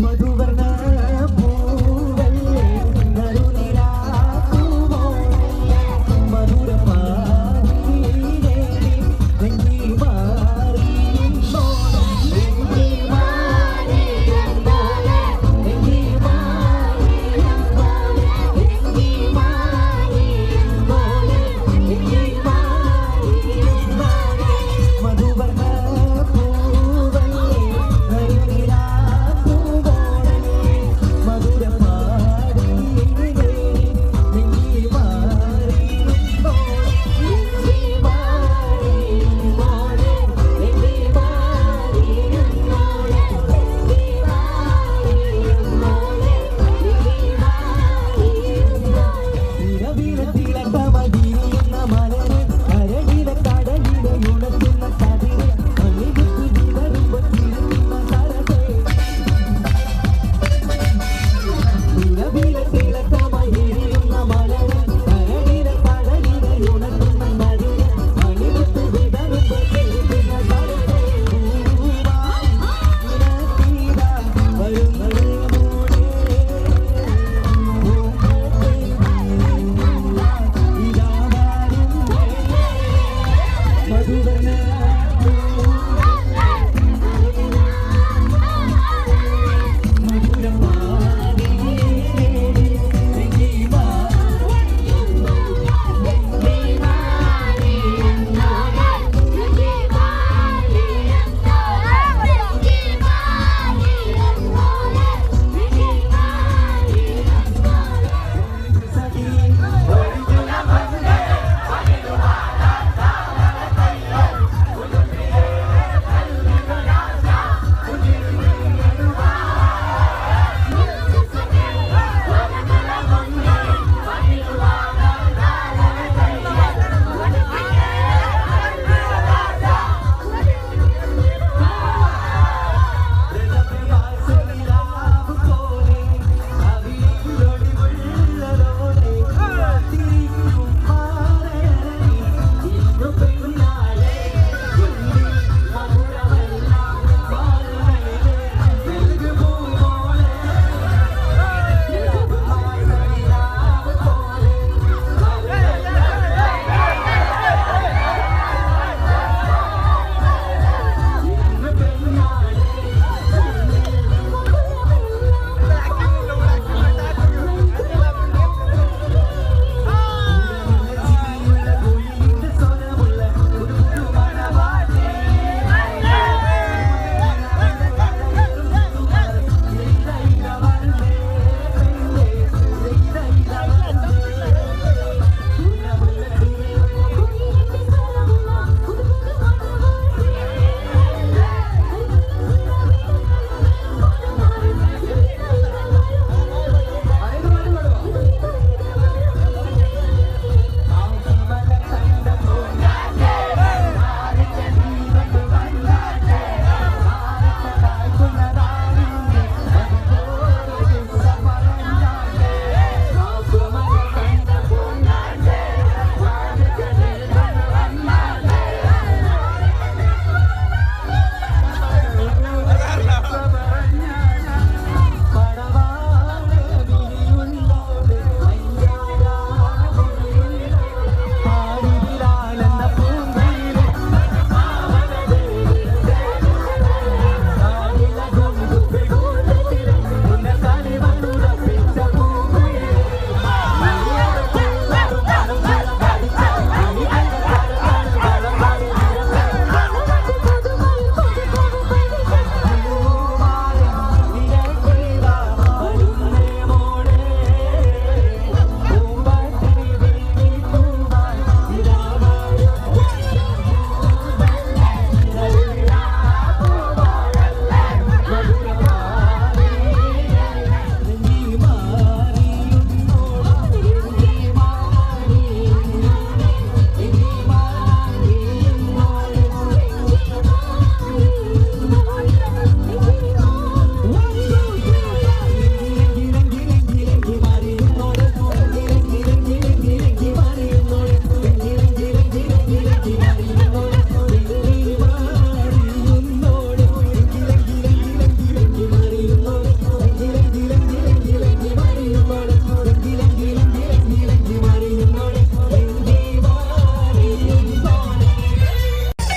മധുവർണ്ണ പൂവല്ലേ നറുനിലാ പൂവോളല്ലേ മധുരപാതീരേ വെങ്കി മാറിയുമ്പോളെ വെങ്കി മാറിയുമ്പോളെ വെങ്കി മാറിയുമ്പോളെ വെങ്കി മാറിയുമ്പോളെ വെങ്കി മാറിയുമ്പോളെ മധുവർണ്ണ പൂവല്ലേ നറുനിലാ പൂവോളല്ലേ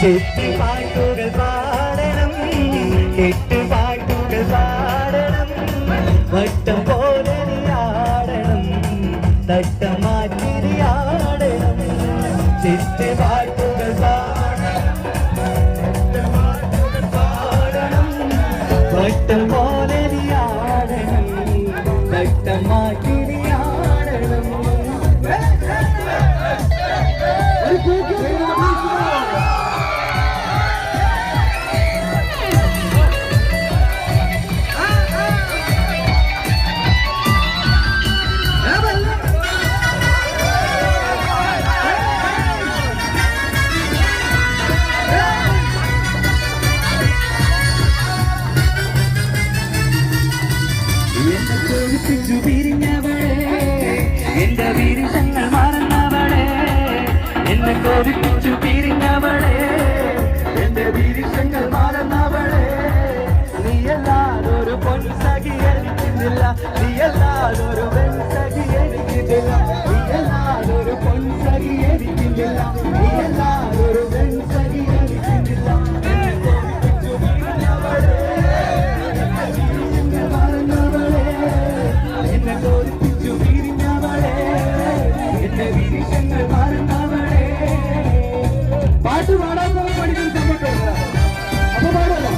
പാട്ടുകൾ പാടണം, പാട്ടുകൾ പാടണം, വട്ടം പോലെ ആടണം, തട്ടം മാറ്റി ആടണം. പാട്ടുകൾ പാടണം, വട്ടം പോലെ ആടണം, തട്ടം മാറ്റി ആടണം. എന്റെ വീരങ്ങൾ മറന്നവളെ, എന്നെ കോപിപ്പിച്ചു പിരിഞ്ഞവളെ, എന്റെ വീരങ്ങൾ മറന്നവളെ. നീയല്ലാതൊരു പൊൻസഖി എനിക്കുന്നില്ല, നീയല്ലാതൊരു പെൺസഖി എനിക്കില്ല, നീയല്ലാതൊരു പൊൻസഖി എനിക്കില്ല, നീയല്ലാതൊരു പെൺസഖി എനിക്കില്ല. എന്നെ കോപിപ്പിച്ചു പിരിഞ്ഞവളെ, എന്റെ വീരങ്ങൾ മറന്നവളെ, എന്നെ കോപിപ്പിച്ചു പിരിഞ്ഞവളെ, എന്റെ വീരങ്ങൾ മറന്നവളെ. പാട്ട് പാടാൻ പഠിക്കാൻ സമയത്ത് അപ്പൊ പാടല്ലോ.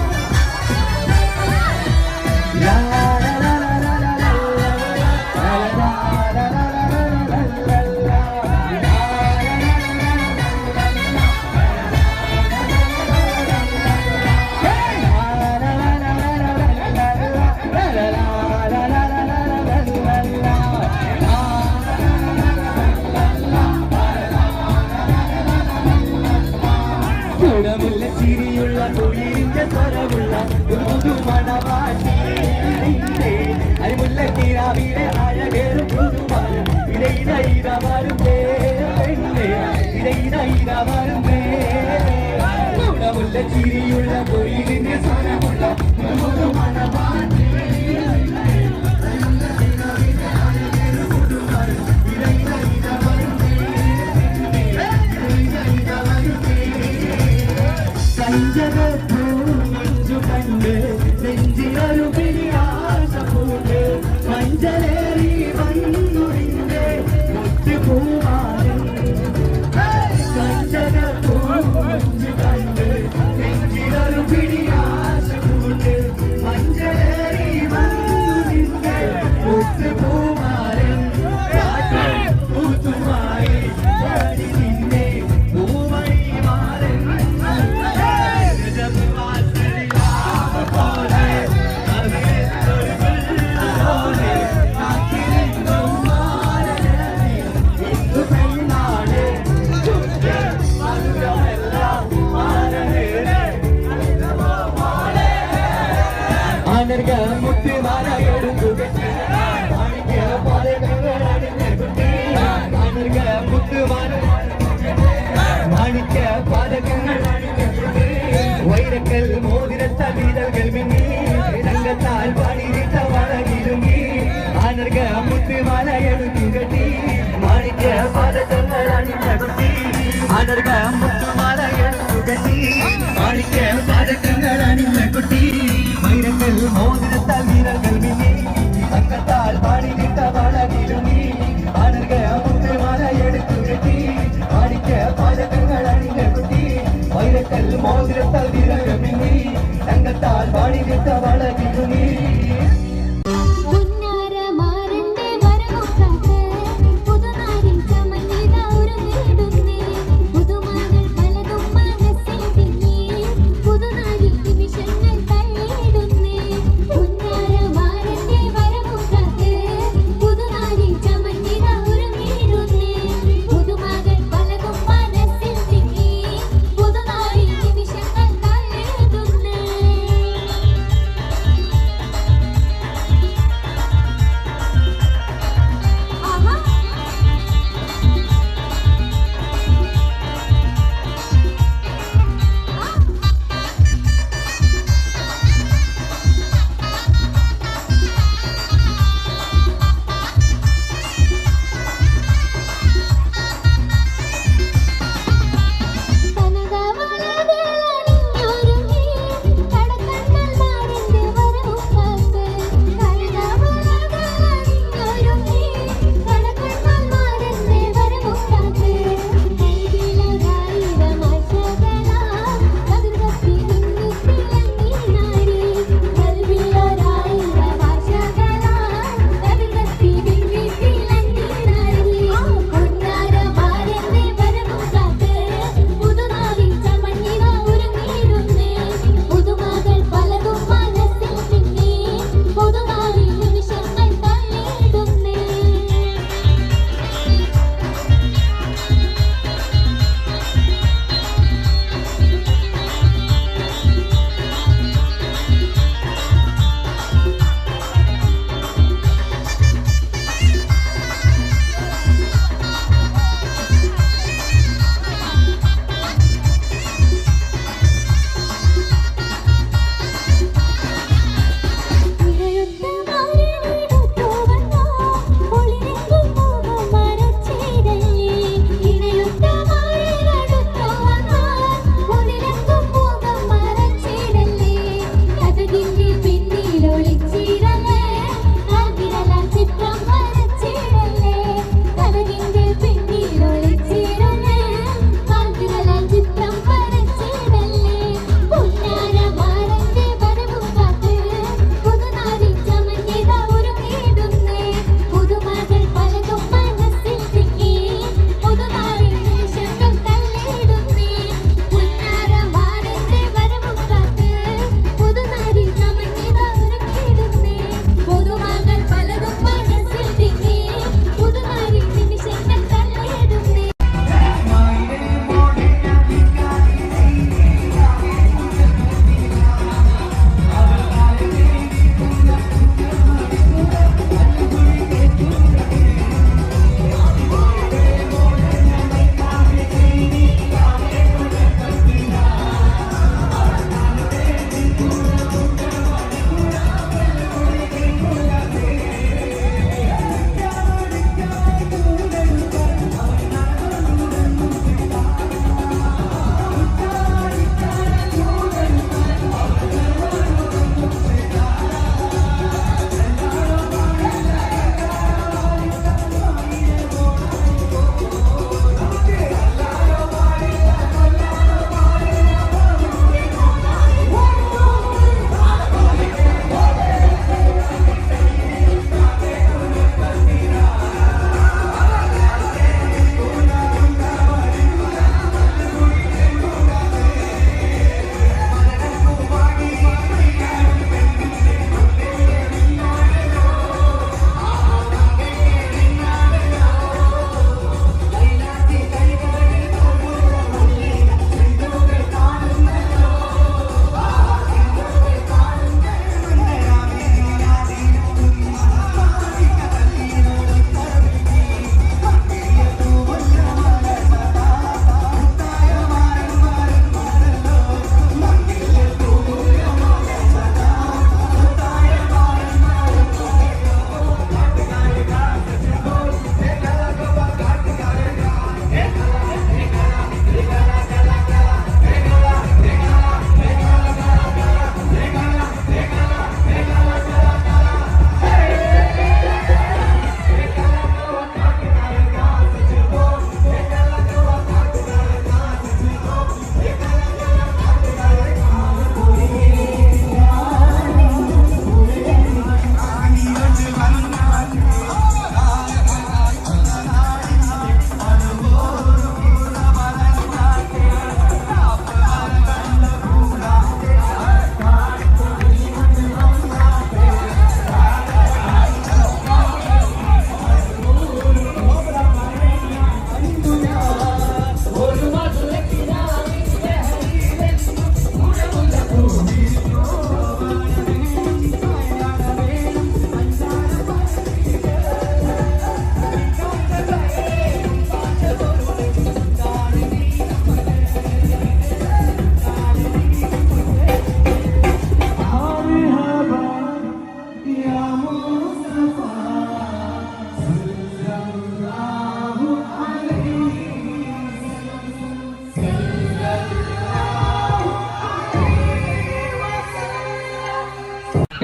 ഗുണമുള്ള ചിരിയുള്ള തൊഴിലിന്റെ സ്വരമുള്ള ഒരു പുതുമണവാട്ടി, അരിമുല്ല കിരാവിലെ അഴകേറും പുതുമണം ഇടയിലൈരവരുന്നേ പെണ്ണേ, ഇടയിലൈരവരുന്നേ. ഗുണമുള്ള ചിരിയുള്ള തൊഴിലിന്റെ സ്വരമുള്ള ഒരു പുതുമണവാട്ടി, മഞ്ചു കണ്ട് നെഞ്ചിലൊരു പിരിയാശ പൂണ്ട്, മഞ്ചലേറി വന്നുറിന്റെ മുത്തുപൂവാനും. മഞ്ചു കണ്ട് നെഞ്ചിലൊരു പിരിയാശ പൂണ്ട്, മഞ്ചലേറി വന്നുറിന്റെ മുത്തുപൂവാനും. പൂത്തുമായി നിന്നെ പൂവഴി മാറി വൈരക്കൽ മോതിരത്ത വീരകൾ മിന്നി തങ്കത്താൽ പണിരിട്ട വളകിരുങ്ങി, ആനർഗ മുത്തുമാല എടുത്തു കെട്ടി മാണിക്യ പാദങ്ങൾ അണിഞ്ഞ കുട്ടി, ആനർഗ മുത്തുമാല എടുത്തു കെട്ടി മാണിക്യ പാദങ്ങൾ അണിഞ്ഞ കുട്ടി. വൈരക്കൽ മോതിരത്ത വീരകൾ മിന്നി തങ്കത്താൽ പണിരിട്ട വളകിരുങ്ങി, ആനർഗ മുത്തുമാല എടുത്തു കെട്ടി മാണിക്യ പാദങ്ങൾ അണിഞ്ഞ കുട്ടി. വൈരക്കൽ മോതിരത്താൽ വിരകമിനി തങ്കത്താൽ പാടിവിട്ട വളകിരുങ്ങി. പുതുനാരി നിമിഷങ്ങൾ തള്ളിയിടുന്നേ, പുന്നാര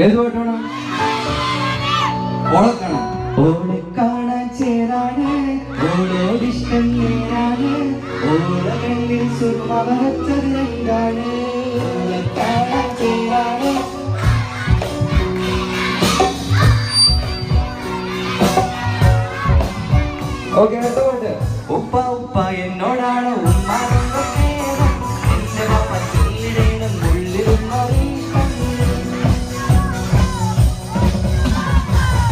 ഏത് പാട്ടാണ്? ഓളെ കാണാൻ. ഓളെ കാണാൻ ചേരാണ്, ഓളോടിഷ്ടം നേരാണ്, ഓളെ കണ്ണിൽ സുർമവരച്ചത് എന്താണ്? ഓളെ കാണാൻ ചേരാണ്. ഓക്കെ, അടുത്ത പാട്ട്. ഉപ്പ ഉപ്പ എന്നോടാണ് ഉമ്മാനോട് സ്നേഹം, എന്റെ പപ്പ ചൊല്ലിടേണം ഉള്ളിലുള്ളൊരീഷ്ടം.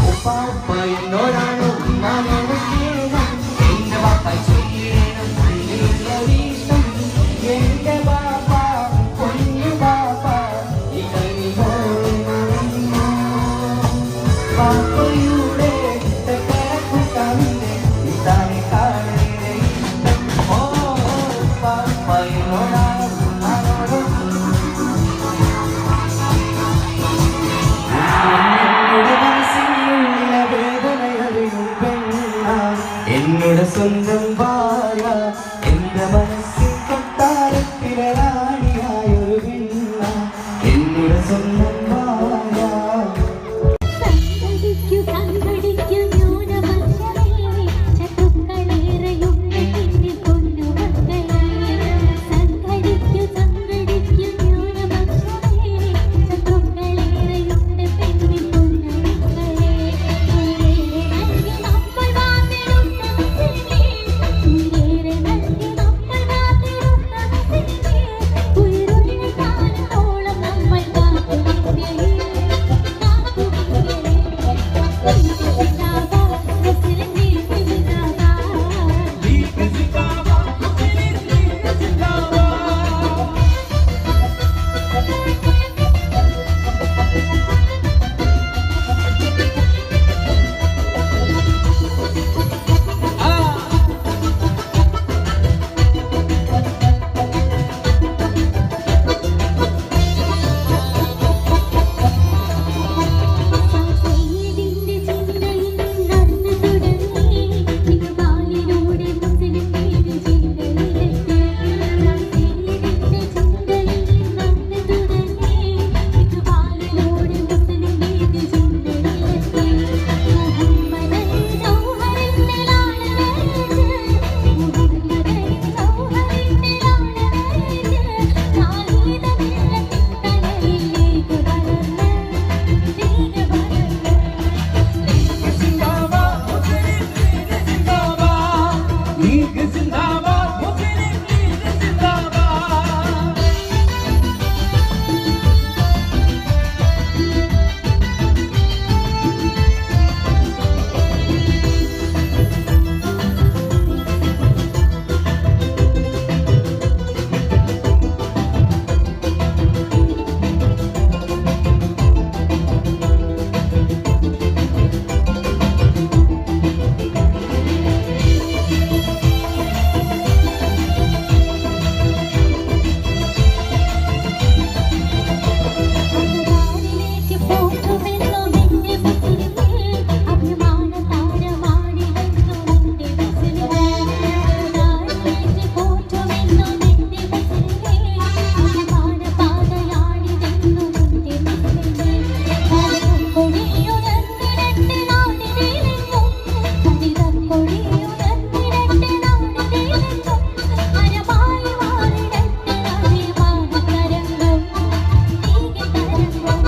ഉപ്പ ഉപ്പ എന്നോടാണ് ഉമ്മാനോട് സ്നേഹം, എന്റെ പപ്പ ചൊല്ലിടേണം ഉള്ളിലുള്ളൊരീഷ്ടം. എന്റെ പാപ്പ പൊന്നു പാപ്പ ഇതനി മോളുമോ പാപ്പയുടെ കൂട്ടാവിന്റെ ഇതാണ് കാണിയുടെ ഇഷ്ടം. ഓ പാപ്പ എന്നോടാണ് ഉമ്മാനോട് എന്നുടെ മനസ്സിനുള്ളിലെ വേദനയറിയും പെണ്ണ, എന്നുടെ സ്വന്തം ഭാര്യ, എന്റെ മനസ്സിൽ കൊട്ടാരത്തിലെ റാണിയായൊരു പെണ്ണ, എന്നുടെ സ്വന്തം ഭാര്യ. സംഘടിക്കു സംഘടിക്കു ന്യൂനപക്ഷമേ, ശത്രുക്കളേറെയുണ്ട് നിന്നിൽ പൊന്നുമക്കളേ. സംഘടിക്കു സംഘടിക്കു ന്യൂനപക്ഷമേ, ശത്രുക്കളേറെയുണ്ട് പെണ്ണിൽ പൊന്നുമക്കളേ. ഉയരേറെ നൽകി നമ്മൾ വാർത്തെടുത്ത മുസ്ലിമേ, ഉയരേറെ നൽകി നമ്മൾ വാർത്തെടുത്ത മുസ്ലിമേ, ഉയരുള്ള കാലത്തോളം നമ്മൾ കാത്തുനിൽക്കേ. സയ്യിദിന്റെ ചിന്തയിൽ നടന്നു തുടങ്ങി, ഇക്ബാലിലൂടെ മുസ്ലിം പേര് ചിന്തയിലെത്തി. സയ്യിദിന്റെ ചിന്തയിൽ നടന്നു തുടങ്ങി, ഇക്ബാലിലൂടെ മുസ്ലിം പേര് ചിന്തയിലെത്തി. മുഹമ്മദൻ സൗഹൃദത്തിലാണ് വരച്ച്, മുഹമ്മദൻ സൗഹൃദത്തിലാണ് വരച്ച്, നാളീത വെള്ളത്തിൻ കടലിലേക്ക് അഭിമാനിലേക്ക് പോറ്റുമെന്നോ നിന്റെ മുസ്ലിമേ, അഭിമാന താരമാണിതെന്നോ നിന്റെ മുസ്ലിമേ. അഭിമാനിലേക്ക് പോറ്റുമെന്നോ നിന്റെ മുസ്ലിമേ, അഭിമാന പാതയാണിതെന്നോ നിന്റെ മുസ്ലിമേ. കൊടിയുയർത്തിടട്ടെ നാടിനെങ്ങും, കൊടിയുയർത്തിടട്ടെ നാടിനെങ്ങും, അരമായി മാറിടട്ടെ അഭിമാന തരംഗം, നീകെ തരംഗം.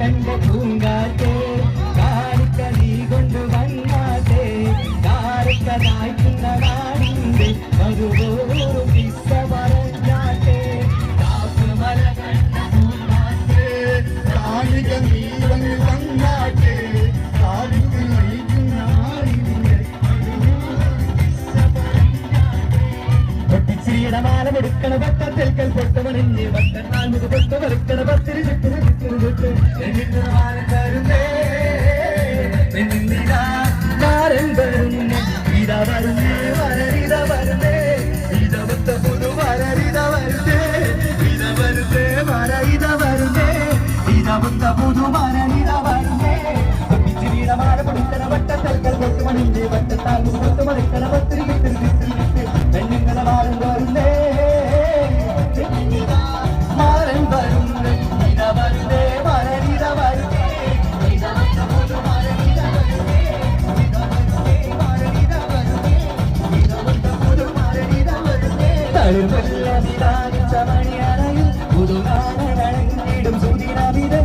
കണ്ട പൂങ്കാറ്റേ കാണിക്ക നീ കൊണ്ട് വന്നാട്ടെ കാരക്ക നായ്ക്കുന്ന നാടിന്റെ മറുപോറും കിസ്സ പറഞ്ഞാട്ടെ കാപ്പുമല കണ്ട പൂങ്കാറ്റേ കാണിക്ക നീ കൊണ്ട് വന്നാട്ടെ കാരക്ക നായ്ക്കുന്ന നാടിന്റെ മാലമെടുക്കണ പട്ടത്തിൽ പൊട്ടമണിഞ്ഞ് പട്ടാൽ മുഖ പൊട്ട് വറുക്കണ പത്തിരി ചുറ്റും മാലം തരുന്നേ മാരൻ വരുന്നേ ഇതാ വരുന്നേ വരരിത വരുന്നേ ഇതവത്ത പുതു വരരിത വരുന്നേ ഇത വരുന്നേ വര ഇത വരുന്നേ ഇതവത്ത പുതു വരരിത വരുന്നേ മാല പൊടിക്കണ പട്ടത്തിൽ പൊട്ടുമണിഞ്ഞ് പട്ടത്താൽ മുഖ പൊട്ട് വറുക്കണ പത്തിരി പെണ്ണുങ്ങളെ മാരൻ വരുന്നേ മാരൻ വരുന്നേ ഇത വരുന്നേ വരരിത വരുന്നേ മണിയറയിൽ പുതുനാരനടങ്ങിടും സുദിനവിത്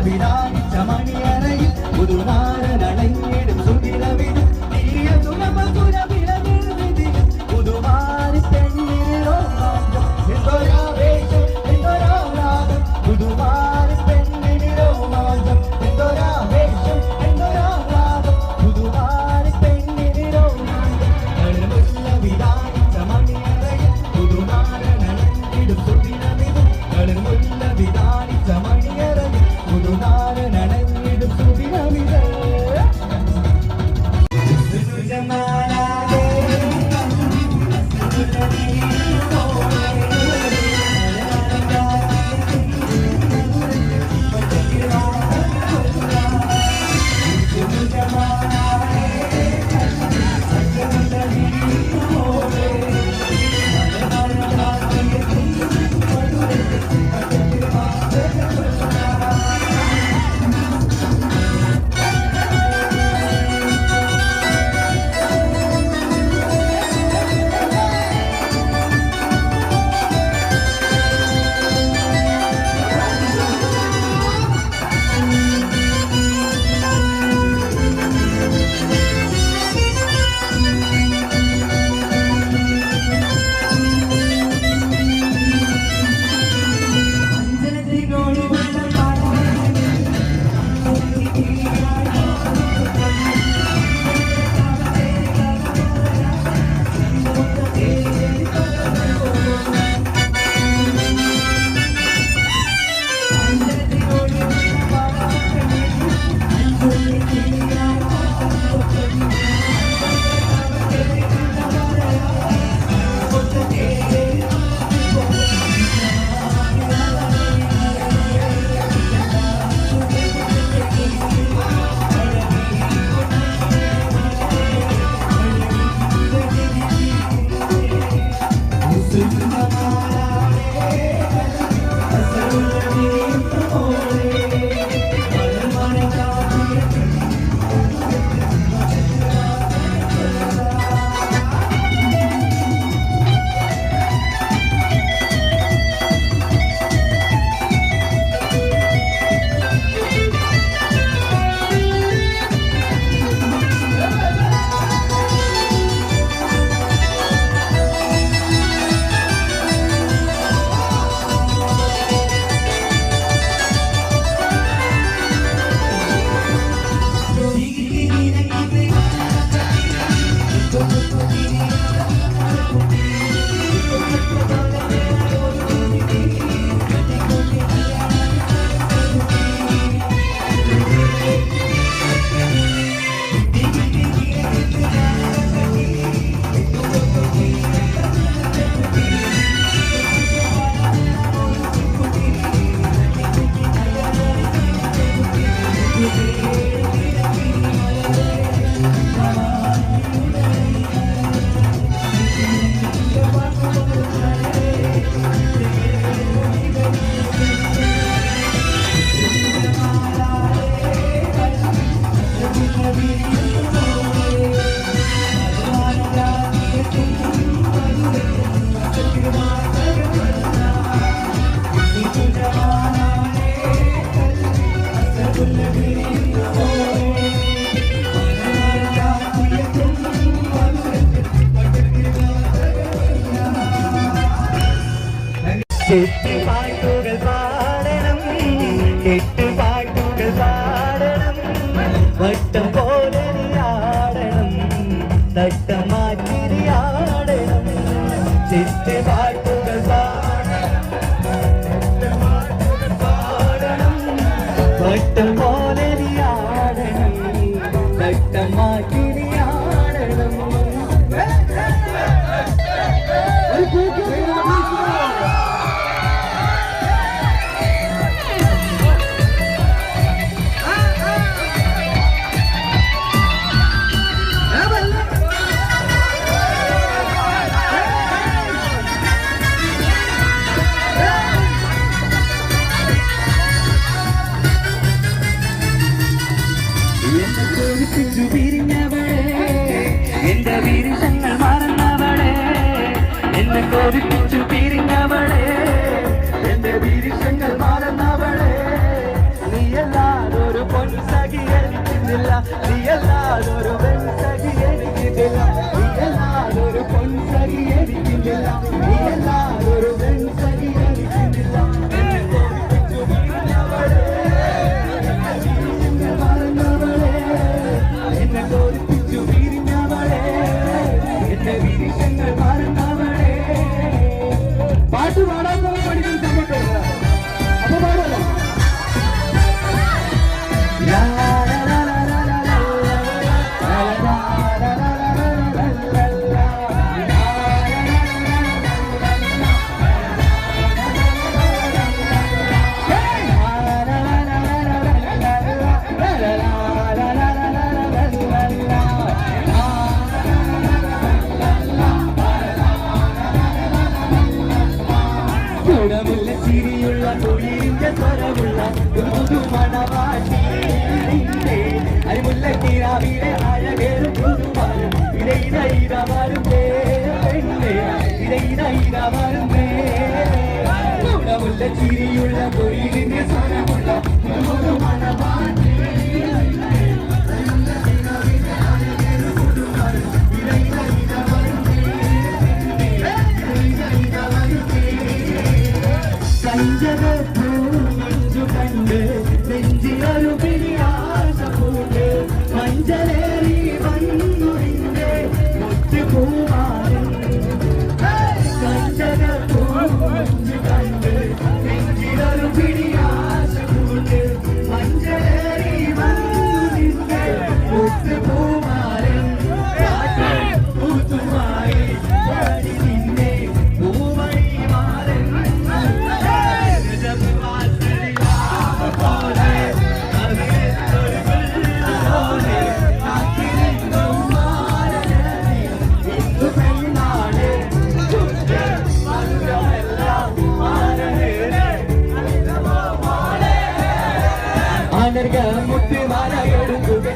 വിധാനിച്ച മണിയറയിൽ പുതുനാരനടങ്ങിടും സുദിനവിത് പുതുമാരി പാട്ടുകൾ പാടണം, പാട്ടുകൾ പാടണം, വട്ടം പോലെ ആടണം, തട്ടം മാറ്റി ആടണം. പാട്ടുകൾ പാടണം, വട്ടം പോലെ ആടണം, തട്ടം മാറ്റി ആടണം. എന്റെ വീരങ്ങൾ മറന്നവളെ, എന്നെ കോരിപ്പിച്ചു പിരിഞ്ഞവളെ, എന്റെ വീരങ്ങൾ മറന്നവളെ. നീയല്ലാതൊരു പൊൻസഖി എനിക്കുന്നില്ല, നീയല്ലാതൊരു പെൺസഖി എനിക്കില്ല, നീയല്ലാതൊരു പൊൻസഖി എനിക്കില്ല, നീയല്ലാതൊരു പെൺസഖി എനിക്കില്ല. എന്നെ കോരിപ്പിച്ചു പിരിഞ്ഞവളെ, മറന്നവളെ, എന്നെ കോരിപ്പിച്ചു പിരിഞ്ഞവളെ, എന്റെ വീരങ്ങൾ മറന്നവളെ. പാട്ട് പാടാൻ പഠിക്കുന്ന സമയത്ത് അപ്പൊ പാടല്ലോ. ഗുണമുള്ള ചിരിയുള്ള തൊഴിലിന്റെ സ്വരമുള്ള പുതുമണവാട്ടി, അരിമുല്ല കിരാവിലെ അഴകേറും പുതുമാരും ഇടയിടയിടമാരും പെണ്ണേ, ഇടയിടയിടമാരും ഗുണമുള്ള ചിരിയുള്ള തൊഴിലിന്റെ സ്വരമുള്ള പുതുമണവാട്ടി. മഞ്ചു കണ്ട് നെഞ്ചിലൊരു പിരിയാശ പൂണ്ട്, മഞ്ചലേറി വന്നു നിന്റെ മുത്തുപൂവാനും. മഞ്ചു കണ്ട് നെഞ്ചിലൊരു പിരിയാശ പൂണ്ട്, മഞ്ചലേറി വന്നു നിന്റെ മുത്തുപൂവാനും. പൂത്തുമായി പാടി നിന്നെ പൂവഴി മാറൻ. മുത്തുമാല എടുക്കുക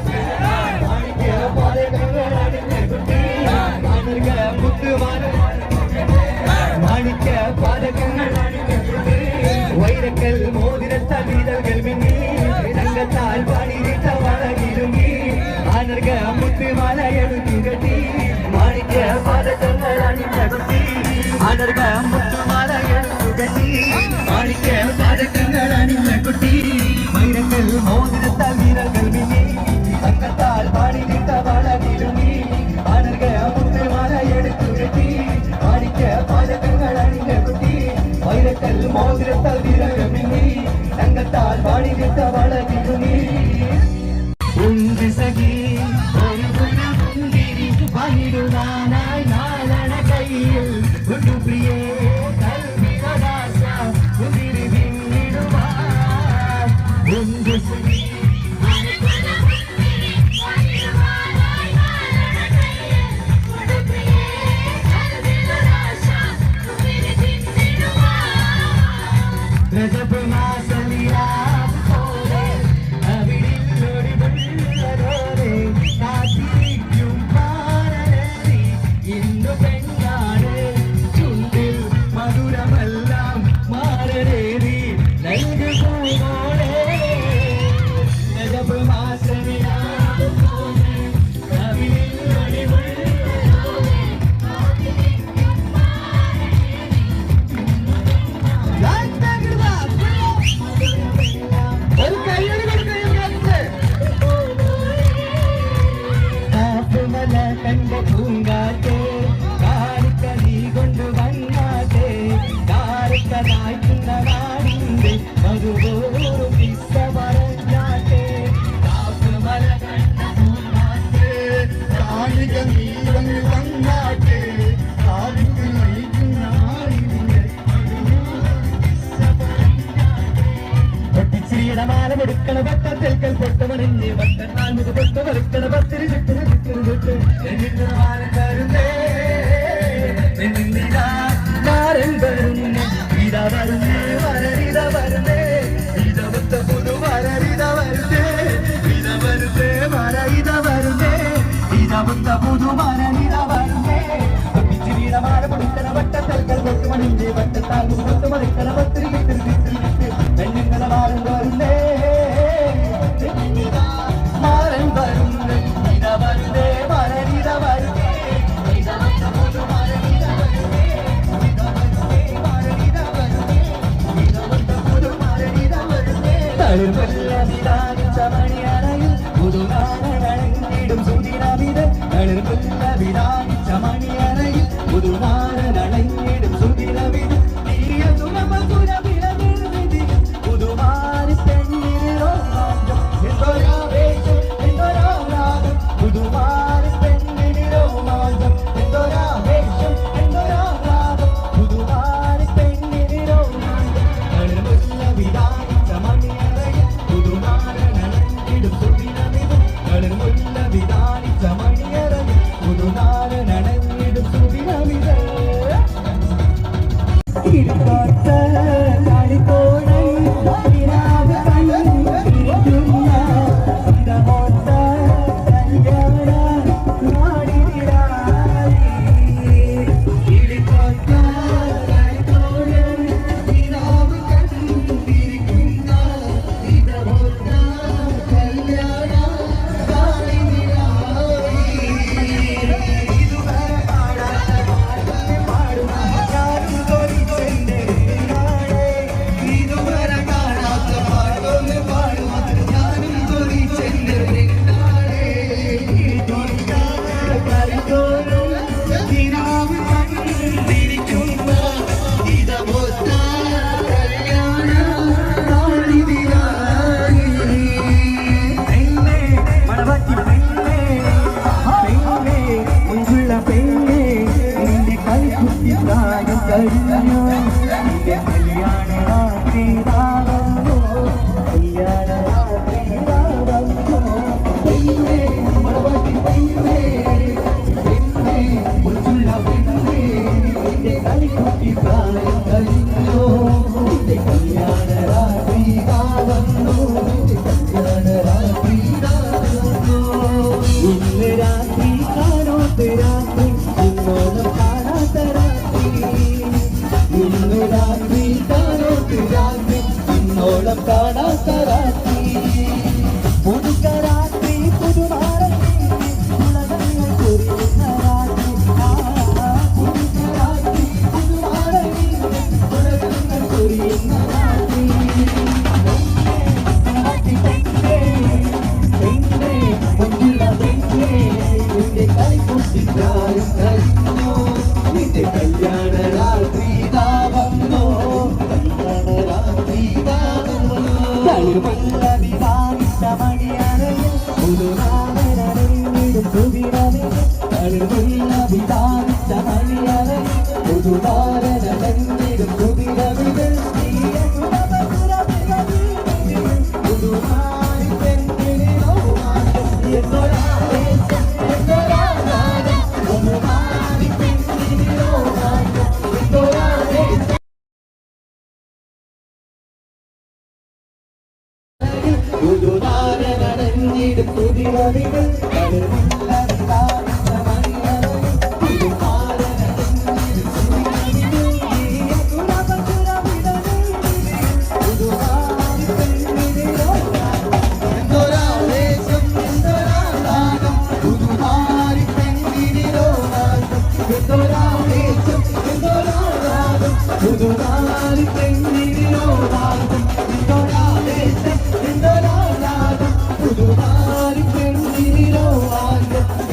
മുത്തുമാല മാണിക്ക പാതകങ്ങൾ വൈരക്കൽ മോതിരത്താൽ വീരകൾ മിന്നി, തങ്കത്താൽ പാടിയിട്ട വളകിരുങ്ങി. ആനർക മുത്തുമാല എടുക്കുകട്ടി മാണിക്ക പാതകങ്ങൾ അണിഞ്ഞകുട്ടി. ആനർക മുത്തുമാല എടുക്കുകട്ടി മാണിക്ക പാതകങ്ങൾ അണിഞ്ഞകുട്ടി. വൈരക്കൽ മോതിരത്താൽ വീരകൾ മിന്നി, തങ്കത്താൽ പാടിയിട്ട വളകിരുങ്ങി. ആനർക മുത്തുമാല എടുക്കുകട്ടി മാണിക്ക പാതകങ്ങൾ അണിഞ്ഞകുട്ടി. വൈരക്കൽ മോതിരത്താൽ വീരകൾ മിന്നി, തങ്കത്താൽ പാടിയിട്ട വളകിരുങ്ങി. ഉന്തി സഖി ഒരു പുനമുന്തിരി പണിടുവാനായി നാലണ കയ്യിൽ ഒരു പ്രിയേ കൽവിനദാസ ഉന്തിരി പിന്നിടുവാൻ. ഉന്തി സഖി രജപ മാസലിയാ പോലെ അവിടില്ലൊടി വെള്ളരോടെ കാത്തിരിക്കും പാരേറി. ഇന്നു പെണ്ണാണ് ചുണ്ടിൽ മധുരമെല്ലാം മാറേറി നൽകുമോളെ. നീളമാല കൊടുക്കണ വട്ടത്തിൽ പൊട്ടമണിഞ്ഞ് വട്ടത്താൽ മുത് പൊട്ട് വറുക്കണ പത്തിരി ചുറ്റ് മാരൻ വരുന്നേ മാരൻ വരുന്നേ ഇതാ വരുന്നേ വരരിത വരുന്നേ ഇതവത്ത പുതു വരരിത വരുന്നേ ഇത വരുന്നേ മര ഇത വരുന്നേ ഇതവത്ത പുതു വരരിത വരുന്നേ നീളമാല കൊടുക്കണ വട്ടത്തിൽ പൊട്ടമണിഞ്ഞ് വട്ടത്താൽ മുത് പൊട്ട് വറുക്കണ പത്തിരി പെണ്ണുങ്ങളെ മാരൻ വരുന്നേ മാരൻ വരുന്നേ ഇത വരുന്നേ മരരിത വരുന്നേ മണിയറയിൽ പുതുനാരണിടും സുദിനമിത് വിധാനിച്ച മണിയറയിൽ പുതുനാരണിടും സുദിനമിത് പുതുമാരി പെണ്ണിരോ എന്തൊരാവേശം എന്തൊരാരാഗം പുതുമാരി പെണ്ണിരോ മാസം എന്തൊരാവേശം എന്തൊരാരാഗം പുതുമാരി പെണ്ണിരോ വിധാനിച്ച മണിയറയിൽ പുതുനാരണിടും സുദിനമിത് വിധാനിച്ച മണിയറയിൽ പുതുനാരണിടും സുദിനമിത്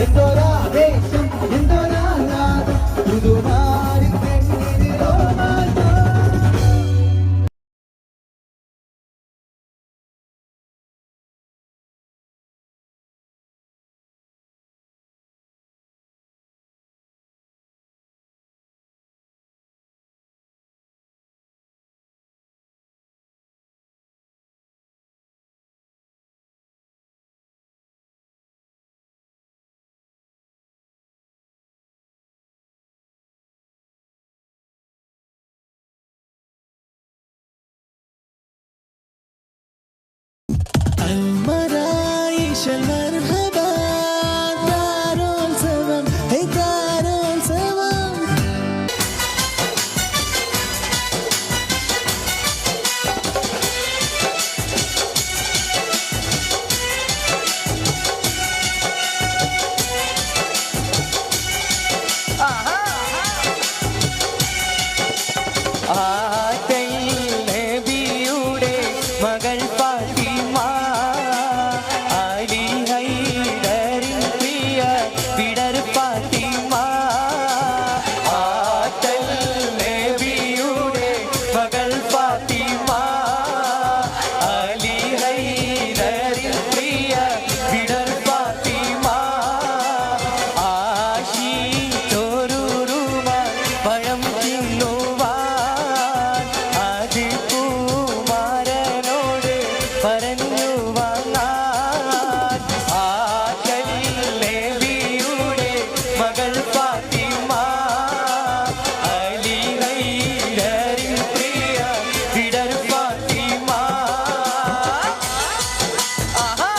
Endora സ്പെഷ്യൽ മർഹബ താരോത്സവം താരോത്സവം നബിയുടെ മകൾ ഫാത്തിമ അലി ഹൈദരിൻ പ്രിയ വിടർ ഫാത്തിമ ആറ്റൽ നബിയുടെ മകൾ ഫാത്തിമ അലി ഹൈദരിൻ പ്രിയ വിടർ ഫാത്തിമ ആശി ചോരൂരുമ പഴം തിന്നുവാൻ അത് കുമാരനോട് പറഞ്ഞു വാങ്ങാൻ ആറ്റൽ നബിയുടെ മകൾ ഫാത്തിമ അലി ഹൈദരിൻ പ്രിയ വിടർ ഫാത്തിമ ആഹാ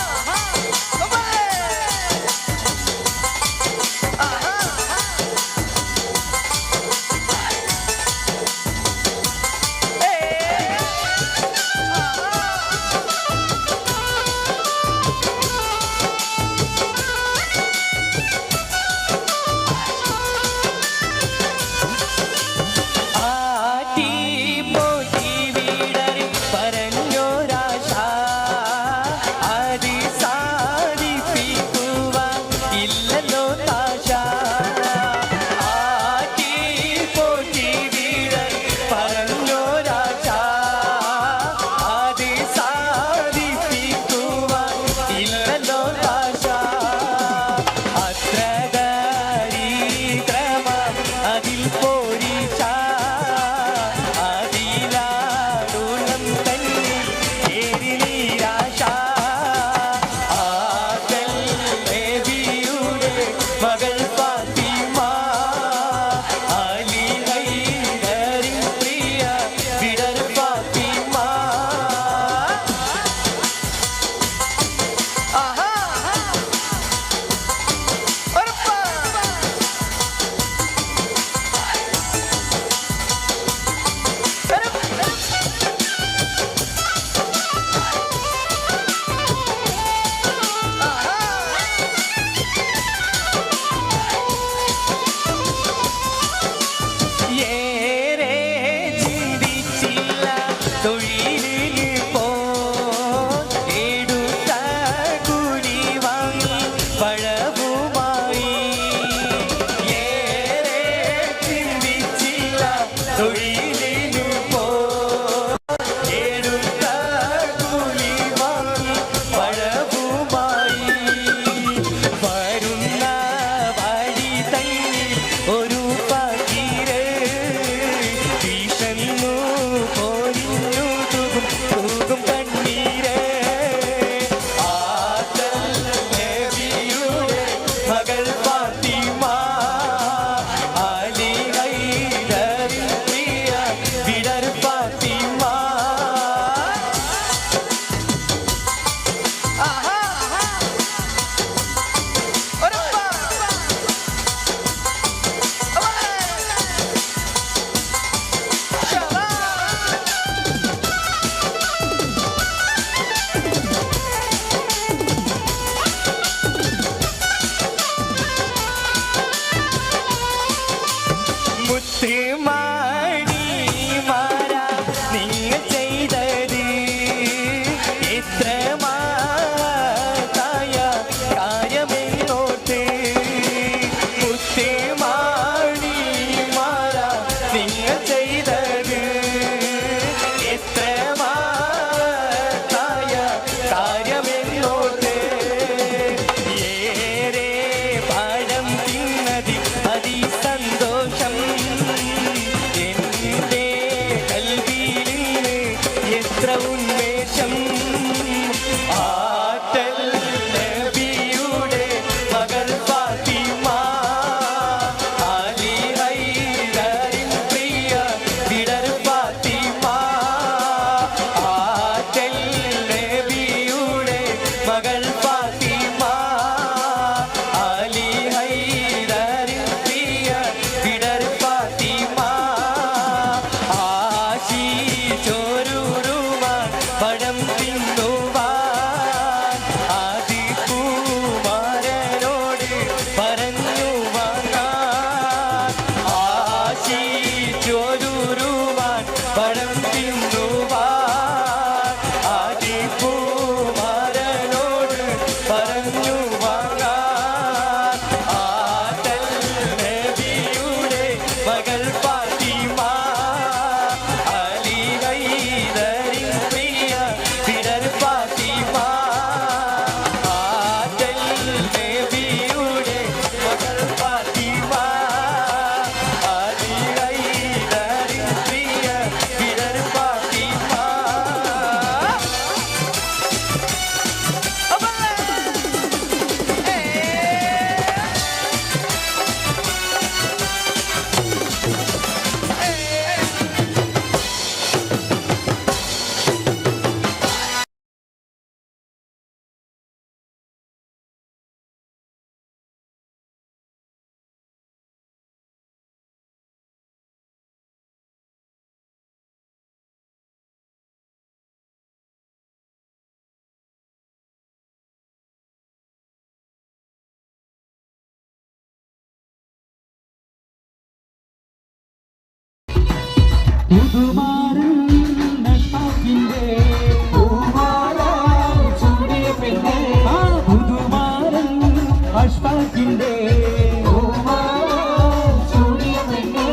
പുതുമാരൻ അഷ്ഫാഖിന്റെ പൂമാല ചൂടിയ പെണ്ണേ ആ പുതുമാരൻ അഷ്ഫാഖിന്റെ പൂമാല ചൂടിയ പെണ്ണേ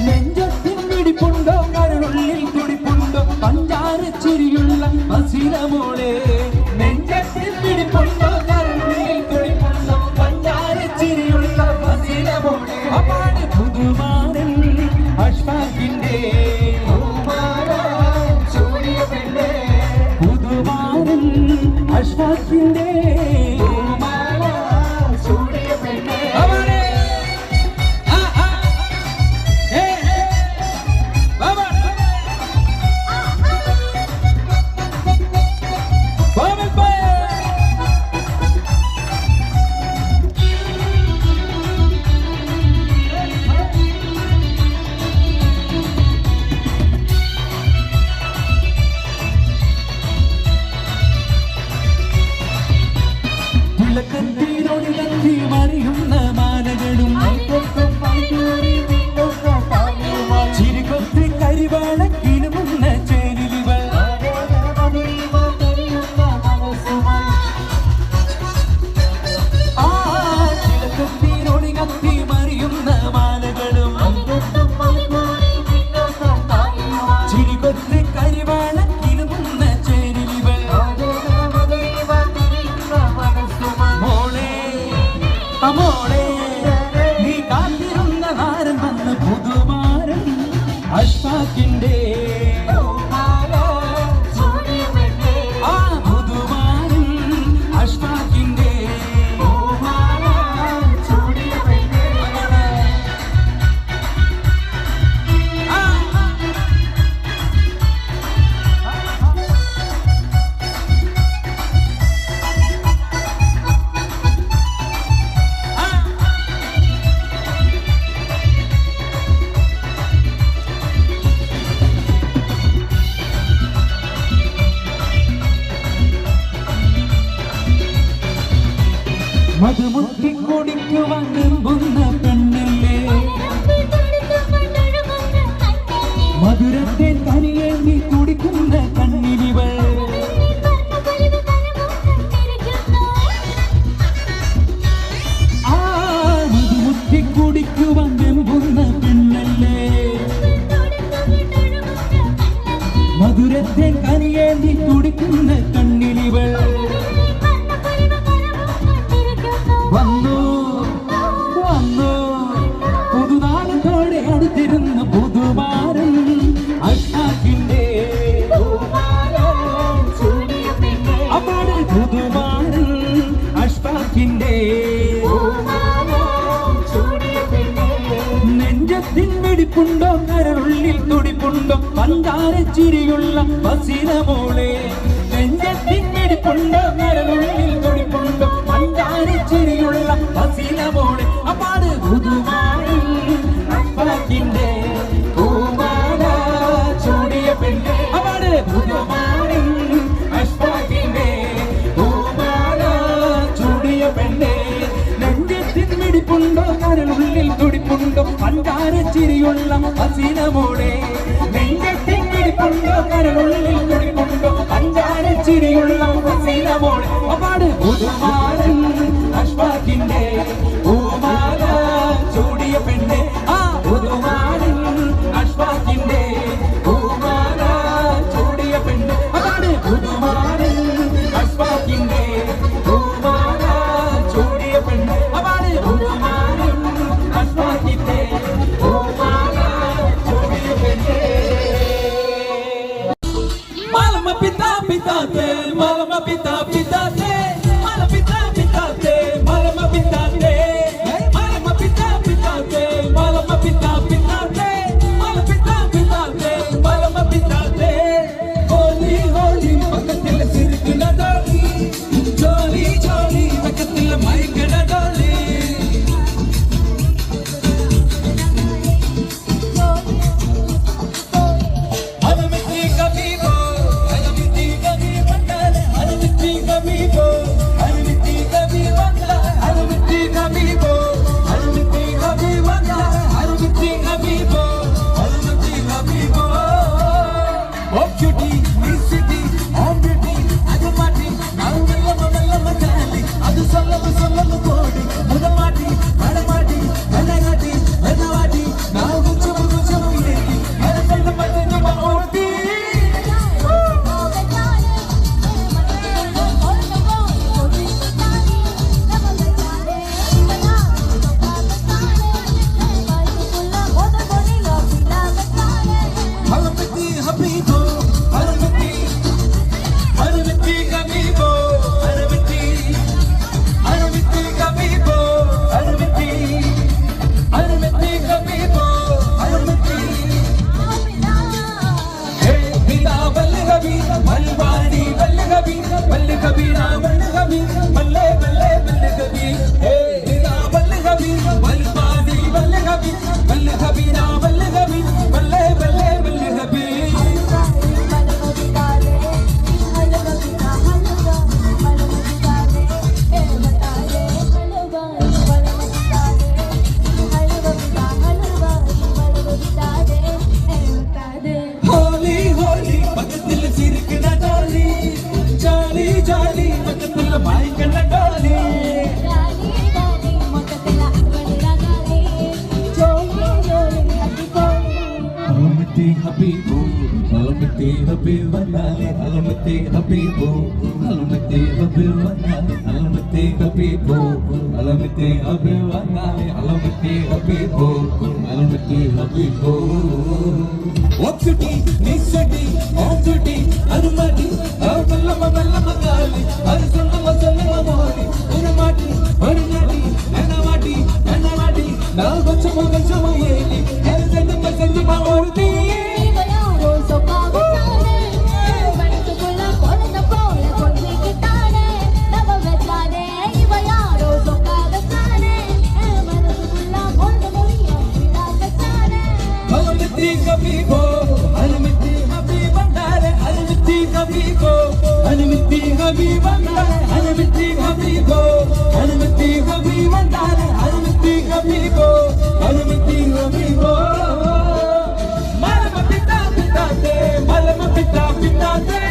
നെഞ്ചത്തിൻ പിടിപ്പുണ്ടോ കരളുള്ളിൽ തുടിപ്പുണ്ടോ പഞ്ചാര ചിരിയുള്ള മസിലമോളെ നെഞ്ചത്തിൻ പിടിപ്പുണ്ടോ കരളുള്ളിൽ തുടിപ്പുണ്ടോ പഞ്ചാര ചിരിയുള്ള മസിലമോളെ അപ്പാട് പുതുമാരൻ അഷ്ഫാഖിന്റെ പൂമാല ചൂടിയ പെണ്ണേ പുതുമാരൻ അഷ്ഫാഖിന്റെ പൂമാല ചൂടിയ പെണ്ണേ അവനെ തിളക്കത്തിനൊഴുകി മറിയുന്ന മാലകളും ചിരികൊത്തി കരിവാളക്കിലുമുന്ന ചേരിലിവൾ ആ തിളക്കത്തിനൊഴുകി മറിയുന്ന മാലകളും ചിരികൊത്തി കരിവാളക്കിലുമുന്ന ചേരിലിവൾ മോളെ നീ കാത്തിരുന്ന താരം വന്ന് പുതുമാരൻ അഷ്ഫാഖിന്റെ ആ പുതുമാരൻ അഷ്ഫാഖിന്റെ മധുമുട്ടി കുടിക്കുവാൻ വെമ്പുന്ന പെണ്ണല്ലേ മധുരത്തെ തനിയേണ്ടി കുടിക്കുന്ന കണ്ണിലിവൾ ആ മധുമുട്ടി കുടിക്കുവാൻ വെമ്പുന്ന പെണ്ണല്ലേ മധുരത്തെ കനിയേണ്ടി കുടിക്കുന്ന കണ്ണിലിവൾ വന്നു വന്നു പുതുനാളത്തോടെ അടുത്തിരുന്ന് പുതുമാരൻ അഷ്ഫാഖിന്റെ അപ്പാട് പുതുമാരൻ അഷ്ഫാഖിന്റെ നെഞ്ചത്തിൻ വെടിപ്പുണ്ടോ കരളുള്ളിൽ തുടിപ്പുണ്ടോ പഞ്ചാര ചിരിയുള്ള ബസിരമോളെ നെഞ്ചത്തിൻ വെടിപ്പുണ്ടോ കരളുള്ളിൽ തുടിപ്പുണ്ടോ പഞ്ചാര ചിരിയുള്ള ബസിരമോളെ അപ്പാട് പുതുമാരൻ അഷ്ഫാഖിന്റെ പൂമാല ചൂടിയ പെണ്ണേ അപ്പാട് പുതുമാരൻ അഷ്ഫാഖിന്റെ പൂമാല ചൂടിയ പെണ്ണേ നെഞ്ചത്തിൻ വെടിപ്പുണ്ടോ കരളുള്ളിൽ തുടിപ്പുണ്ടോ പഞ്ചാര ചിരിയുള്ള ബസിരമോളെ നെഞ്ചത്തിൻ വെടിപ്പുണ്ടോ കരളുള്ളിൽ തുടിപ്പുണ്ടോ പഞ്ചാര ചിരിയുള്ള ബസിരമോളെ അപ്പാട് പുതുമാരൻ അഷ്ഫാഖിന്റെ പൂമാല ചൂടിയ പെണ്ണെ ആ പുതുമാരൻ അഷ്ഫാഖിന്റെ പൂമാല ചൂടിയ പെണ്ണെ അപ്പാട് പുതുമാരൻ അഷ്ഫാഖിന്റെ പൂമാല ചൂടിയ പെണ്ണെ അപ്പാട് പുതുമാരൻ അഷ്ഫാഖിന്റെ പൂമാല ചൂടിയ പെണ്ണെ മാലമ പിതാ പിതാ മാലമ പിതാ പിതാ മാലമ പിതാ പിതാ മാലമ പിതാ മായിക്കണ്ട ഡോലി ഡാലി ഡാലി മൊത്തത്തില വടരാഗാലി ജോലി ജോലി അടിപൊളി അലമത്തി ഹബീബു അലമത്തി ഹബീബ് വന്നാലേ അലമത്തി ഹബീബു അലമത്തി ഹബീബ് വന്നാലേ അലമത്തി ഹബീബു അലമത്തി ഹബീബ് വന്നാലേ അലമത്തി ഹബീബു അലമത്തി ഹബീബു ഒക്സുട്ടി നിസ്സട്ടി ഓക്സുട്ടി അനുമതി അവല്ലമ വല്ലമ കാലി അത് സല്ലമ മോടി ഒരു മാറ്റി ഒരു നടി എനവാടി നാ കൊച്ചമ ഏലി എൽസെന്ന സെഞ്ചി മാവൂർത്തി ഇവയാരോ സ്വഭാവമാണ് മനസ്സുള്ള കൊലത പോലെ കൊല്ലിക്കിട്ടാണ് നവവച്ചാനെ ഇവയാരോ സ്വഭാവമാണ് മനസ്സുള്ള കൊലത പോലെ വിടാകച്ചാണ് അലമത്തി ഹബീബോ അലമത്തി ഹബീബ് വന്നാലേ അലമത്തി ഹബീബോ അലമത്തി ഹബീബ് വന്നാലേ അലമത്തി ഹബീബോ അലമത്തി ഹബീബ് വന്നാലേ അലമത്തി ഹബീബോ അലമത്തി ഹബീബോ മലമ പിട്ടാ പിട്ടാത്തെ മലമ പിട്ടാ പിട്ടാത്തെ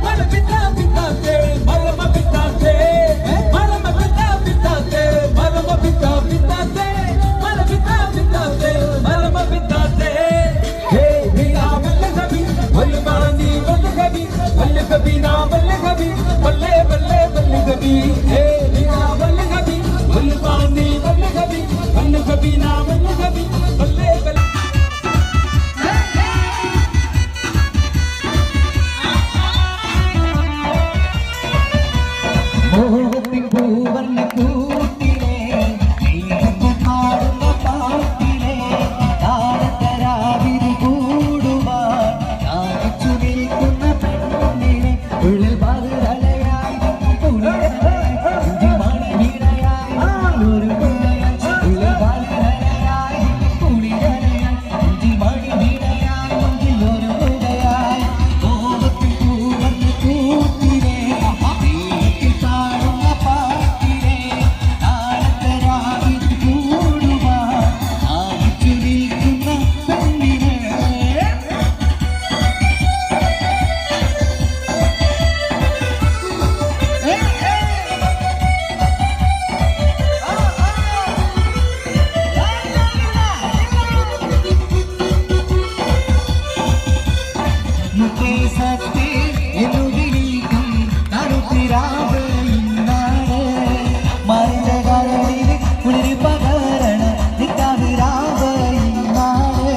മല പിട്ടാ പിട്ടാത്തെ മലമ പിട്ടാത്തെ മലമ പിട്ടാ പിട്ടാത്തെ മലമ പിട്ടാ പിട്ടാത്തെ മല പിട്ടാ പിട്ടാത്തെ മലമ പിട്ടാത്തെ ഹേ ബിയാ വല്ല കബി വല്ല ബാനി വല്ല കബി നാ വല്ല കബി വല്ലേ വല്ലേ വല്ല കബി ഹേ ബിയാ വല്ല കബി വല്ല ബാനി വല്ല കബി നാ വല്ല കബി വല്ലേ വല്ലേ മോഹത്തിൻ പൂവർണ്ണ കൂട്ടിലെ പാടുന്ന പാട്ടിലെ താരതരാവിരു കൂടുവാൻ നാണിച്ചു നിൽക്കുന്ന പെണ്ണിനെ ഉള്ളിൽ പതിരലയായി മണി വീണയായി ഒരു ഉള്ളിൽ പതിരലയായി കുളിരലയായി മണി വീണയായി ഒരു മുതയായി മോഹത്തിൻ പൂവർണ്ണ കൂട്ടിലെ പാടുന്ന പാട്ടിലെ താരതരാവിരു കൂടുവാൻ നാണിച്ചു നിൽക്കുന്ന പെണ്ണിനെ മുത്തേ സത്തേ എന്നു വിളിക്കും കറുത്തിരാവ് ഇന്നാണ് മറിഞ്ഞ കരളിൽ കുളിരി പകരണ നിക്കാവിരാവ് ഇന്നാണ്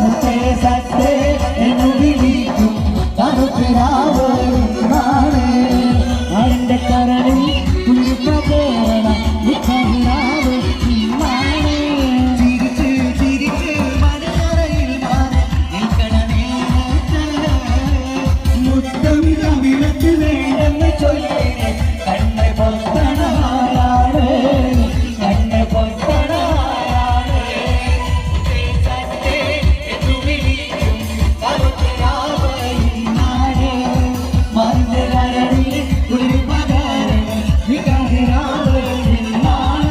മുത്തേ സത്തേ എന്നു വിളിക്കും കറുത്തിരാവ് ഇന്നാണ് മറിഞ്ഞ കരളിൽ കുളിരി പകരണ നിക്കാവിരാവ് ഇന്നാണ് ചിരിച്ച് ചിരിച്ച് മരക്കരയിൽ മാറി നിൽക്കണ നേരത്ത് മുത്തം കവിളത്ത് വേണ്ടെന്ന് ചൊല്ലിനെ കണ്ണ് പൊത്തണായാണ് കണ്ണ് പൊത്തണായാണ് എന്നു വിളിക്കും കറുത്തരാവ് ഇന്നാണ് മറിഞ്ഞ കരളിൽ ഒരു പകരം വികാരാവ് ഇന്നാണ്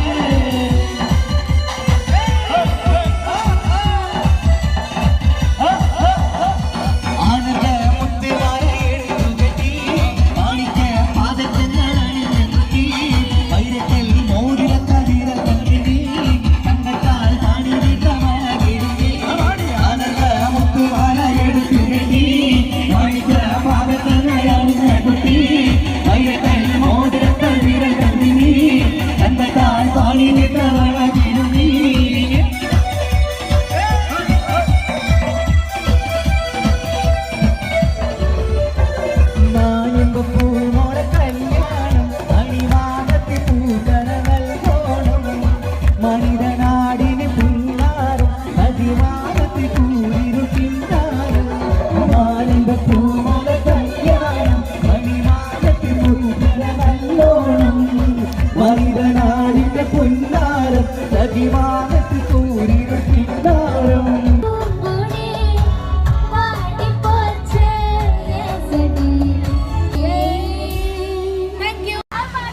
ആനന്ദ മുത്തുമാല എടുത്തുകെട്ടി മാണിക്യ പാദങ്ങൾ അണിഞ്ഞെത്തി വൈരത്തിൽ മോതിരക്കതിര കണ്ടിനി കണ്ടത്താൽ പാടി നിൽക്കമാകിരുന്നി ആനന്ദ മുത്തുമാല എടുത്തുകെട്ടി മാണിക്യ പാദങ്ങൾ അണിഞ്ഞെത്തി വൈരത്തിൽ മോതിരക്കതിര കണ്ടിനി കണ്ടത്താൽ പാടി നിൽക്കമാകിരുന്നി പൂമോടെ കല്യാണം അണിവാദത്തിൽ പൂക്കടകൾ പോണം മനിതനാടിന് പിന്നാറും അതിവാദത്തിൽ കൂരിരു പിന്നാറും പൂമോടെ കല്യാണം അണിവാദത്തിൽ പൂക്കടകളോണം മനിതനാടിന്റെ പിന്നാറും അതിവാദത്തിൽ കൂരിരു പിന്നാറും പൂങ്കുടി പാടിപ്പോച്ചേ യേസടി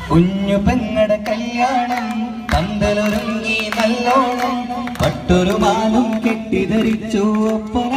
കുഞ്ഞു പെങ്ങട കല്യാണം പന്തലൊരുങ്ങി നല്ലോണം പട്ടൊരു മാലും കെട്ടിധരിച്ചു ഒപ്പന